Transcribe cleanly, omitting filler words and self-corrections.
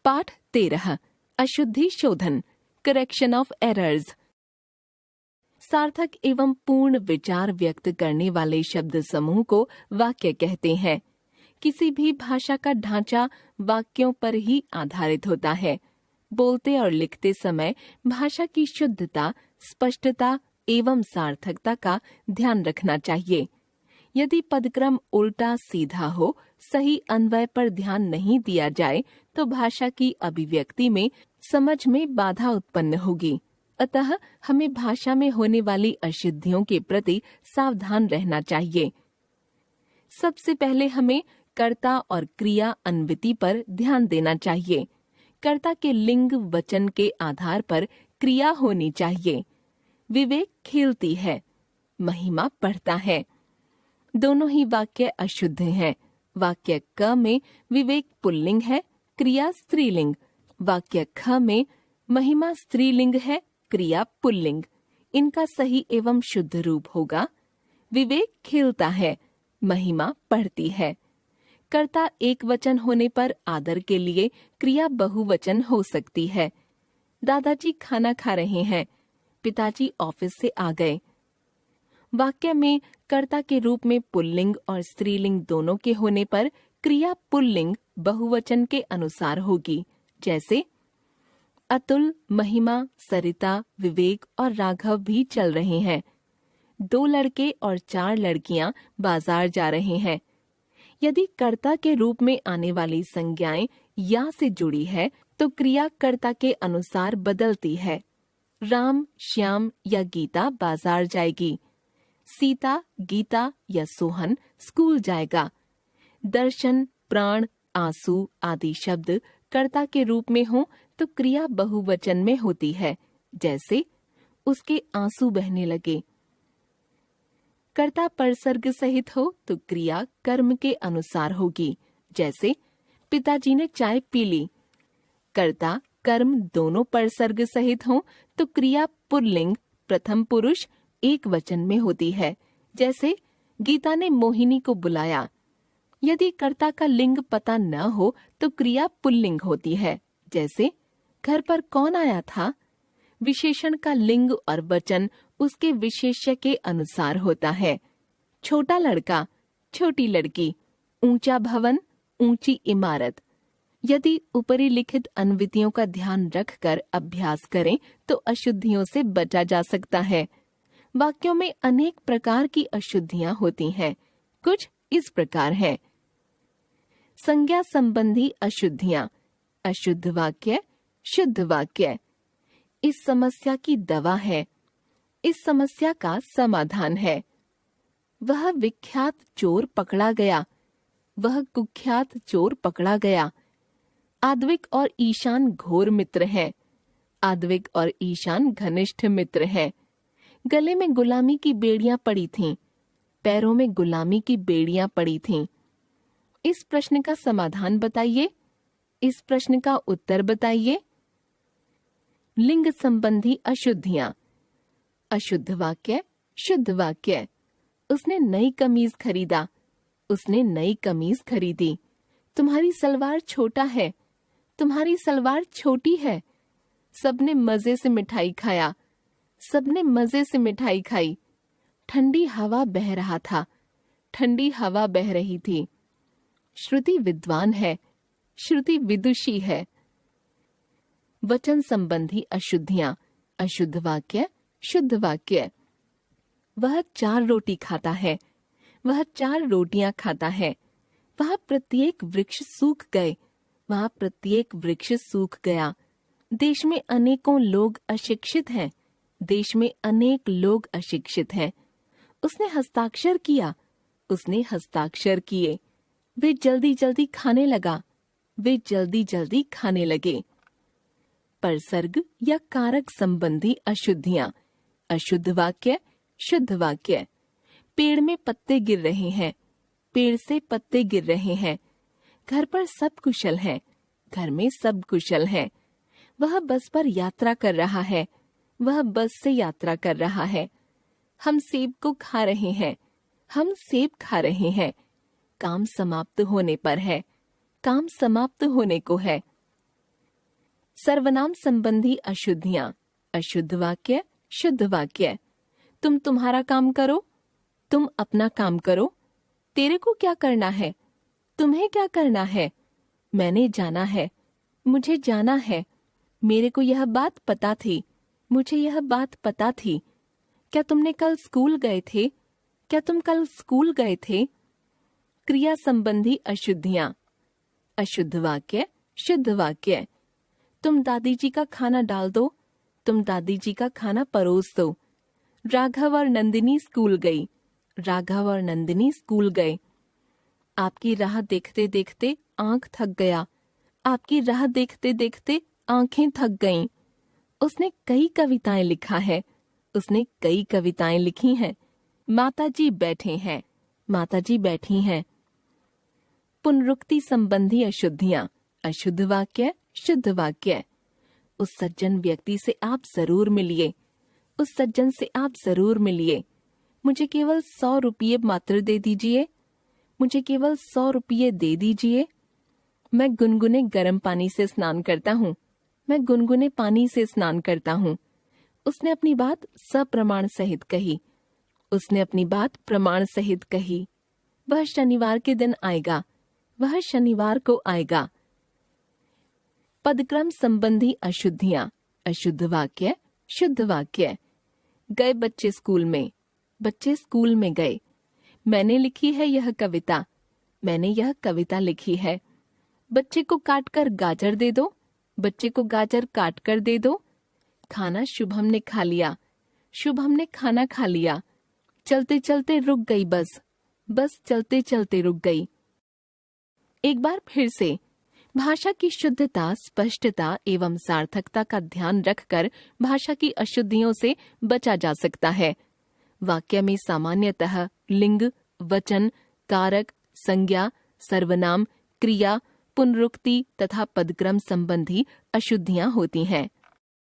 पाठ 13 अशुद्धि शोधन, करेक्शन ऑफ एरर्स। सार्थक एवं पूर्ण विचार व्यक्त करने वाले शब्द समूह को वाक्य कहते हैं। किसी भी भाषा का ढांचा वाक्यों पर ही आधारित होता है। बोलते और लिखते समय भाषा की शुद्धता, स्पष्टता एवं सार्थकता का ध्यान रखना चाहिए। यदि पदक्रम उल्टा सीधा हो, सही अन्वय पर ध्यान नहीं दिया जाए तो भाषा की अभिव्यक्ति में समझ में बाधा उत्पन्न होगी। अतः हमें भाषा में होने वाली अशुद्धियों के प्रति सावधान रहना चाहिए। सबसे पहले हमें कर्ता और क्रिया अन्विति पर ध्यान देना चाहिए। कर्ता के लिंग वचन के आधार पर क्रिया होनी चाहिए। विवेक खेलती है, महिमा पढ़ता है। दोनों ही वाक्य अशुद्ध हैं। वाक्य क में विवेक पुल्लिंग है, क्रिया स्त्रीलिंग। वाक्य ख में महिमा स्त्रीलिंग है, क्रिया पुल्लिंग। इनका सही एवं शुद्ध रूप होगा, विवेक खेलता है, महिमा पढ़ती है। कर्ता एक वचन होने पर आदर के लिए क्रिया बहुवचन हो सकती है। दादाजी खाना खा रहे हैं, पिताजी ऑफिस से आ गए। वाक्य में कर्ता के रूप में पुल्लिंग और स्त्रीलिंग दोनों के होने पर क्रिया पुल्लिंग बहुवचन के अनुसार होगी। जैसे अतुल, महिमा, सरिता, विवेक और राघव भी चल रहे हैं। 2 लड़के और 4 लड़कियां बाजार जा रहे हैं। यदि कर्ता के रूप में आने वाली संज्ञाएं या से जुड़ी है तो क्रिया कर्ता के अनुसार बदलती है। राम, श्याम या गीता बाजार जाएगी। सीता, गीता या सोहन स्कूल जाएगा। दर्शन, प्राण, आंसू आदि शब्द कर्ता के रूप में हो तो क्रिया बहुवचन में होती है। जैसे उसके आंसू बहने लगे। कर्ता परसर्ग सहित हो तो क्रिया कर्म के अनुसार होगी। जैसे पिताजी ने चाय पी ली। कर्ता कर्म दोनों परसर्ग सहित हो तो क्रिया पुल्लिंग प्रथम पुरुष एक वचन में होती है। जैसे गीता ने मोहिनी को बुलाया। यदि कर्ता का लिंग पता न हो तो क्रिया पुल्लिंग होती है। जैसे घर पर कौन आया था। विशेषण का लिंग और वचन उसके विशेष्य के अनुसार होता है। छोटा लड़का, छोटी लड़की, ऊंचा भवन, ऊंची इमारत। यदि ऊपरी लिखित अन्वितियों का ध्यान रखकर अभ्यास करें तो अशुद्धियों से बचा जा सकता है। वाक्यों में अनेक प्रकार की अशुद्धियां होती हैं। कुछ इस प्रकार हैं। संज्ञा संबंधी अशुद्धियां, अशुद्ध वाक्य, शुद्ध वाक्य। इस समस्या की दवा है, इस समस्या का समाधान है। वह विख्यात चोर पकड़ा गया, वह कुख्यात चोर पकड़ा गया। आद्विक और ईशान घोर मित्र हैं, आद्विक और ईशान घनिष्ठ मित्र हैं। गले में गुलामी की बेड़ियां पड़ी थीं, पैरों में गुलामी की बेड़ियां पड़ी थीं। इस प्रश्न का समाधान बताइए, इस प्रश्न का उत्तर बताइए। लिंग संबंधी अशुद्धियां, अशुद्ध वाक्य, शुद्ध वाक्य। उसने नई कमीज खरीदा, उसने नई कमीज खरीदी। तुम्हारी सलवार छोटा है, तुम्हारी सलवार छोटी है। सबने मजे से मिठाई खाया, सबने मजे से मिठाई खाई। ठंडी हवा बह रहा था, ठंडी हवा बह रही थी। श्रुति विद्वान है, श्रुति विदुषी है। वचन संबंधी अशुद्धियां, अशुद्ध वाक्य, शुद्ध वाक्य। वह 4 रोटी खाता है, वह 4 रोटियां खाता है। वह प्रत्येक वृक्ष सूख गए, वह प्रत्येक वृक्ष सूख गया। देश में अनेकों लोग अशिक्षित हैं, देश में अनेक लोग अशिक्षित हैं। उसने हस्ताक्षर किया, उसने हस्ताक्षर किए। वे जल्दी जल्दी खाने लगा, वे जल्दी जल्दी खाने लगे। परसर्ग या कारक संबंधी अशुद्धियां, अशुद्ध वाक्य, शुद्ध वाक्य। पेड़ में पत्ते गिर रहे हैं, पेड़ से पत्ते गिर रहे हैं। घर पर सब कुशल है, घर में सब कुशल है। वह बस पर यात्रा कर रहा है, वह बस से यात्रा कर रहा है। हम सेब को खा रहे हैं, हम सेब खा रहे हैं। काम समाप्त होने पर है, काम समाप्त होने को है। सर्वनाम संबंधी अशुद्धियां। अशुद्ध वाक्य, शुद्ध वाक्य। तुम तुम्हारा काम करो, तुम अपना काम करो। तेरे को क्या करना है, तुम्हें क्या करना है। मैंने जाना है, मुझे जाना है। मेरे को यह बात पता थी, मुझे यह बात पता थी। क्या तुमने कल स्कूल गए थे, क्या तुम कल स्कूल गए थे। क्रिया संबंधी अशुद्धियां। अशुद्ध वाक्य, शुद्ध वाक्य। तुम दादी जी का खाना डाल दो, तुम दादी जी का खाना परोस दो। राघव और नंदिनी स्कूल गई, राघव और नंदिनी स्कूल गए। आपकी राह देखते देखते आंख थक गया, आपकी राह देखते देखते आंखें थक गईं। उसने कई कविताएं लिखा है, उसने कई कविताएं लिखी हैं। माताजी बैठे हैं, माताजी बैठी हैं। पुनरुक्ति संबंधी अशुद्धियां। अशुद्ध वाक्य, शुद्ध वाक्य। उस सज्जन व्यक्ति से आप जरूर मिलिए, उस सज्जन से आप जरूर मिलिए। मुझे केवल 100 रुपये मात्र दे दीजिए, मुझे केवल 100 रुपये दे दीजिए। मैं गुनगुने गर्म पानी से स्नान करता हूँ, मैं गुनगुने पानी से स्नान करता हूँ। उसने अपनी बात सप्रमाण सहित कही, उसने अपनी बात प्रमाण सहित कही। वह शनिवार के दिन आएगा, वह शनिवार को आएगा। पदक्रम संबंधी अशुद्धियां। अशुद्ध वाक्य, शुद्ध वाक्य। गए बच्चे स्कूल में, बच्चे स्कूल में गए। मैंने लिखी है यह कविता, मैंने यह कविता लिखी है। बच्चे को काटकर गाजर दे दो, बच्चे को गाजर काट कर दे दो। खाना शुभम ने खा लिया, शुभम ने खाना खा लिया। चलते चलते रुक गई बस, बस चलते चलते रुक गई। एक बार फिर से भाषा की शुद्धता, स्पष्टता एवं सार्थकता का ध्यान रखकर भाषा की अशुद्धियों से बचा जा सकता है। वाक्य में सामान्यतः लिंग, वचन, कारक, संज्ञा, सर्वनाम, क्रिया, पुनरुक्ति तथा पदक्रम संबंधी अशुद्धियां होती हैं।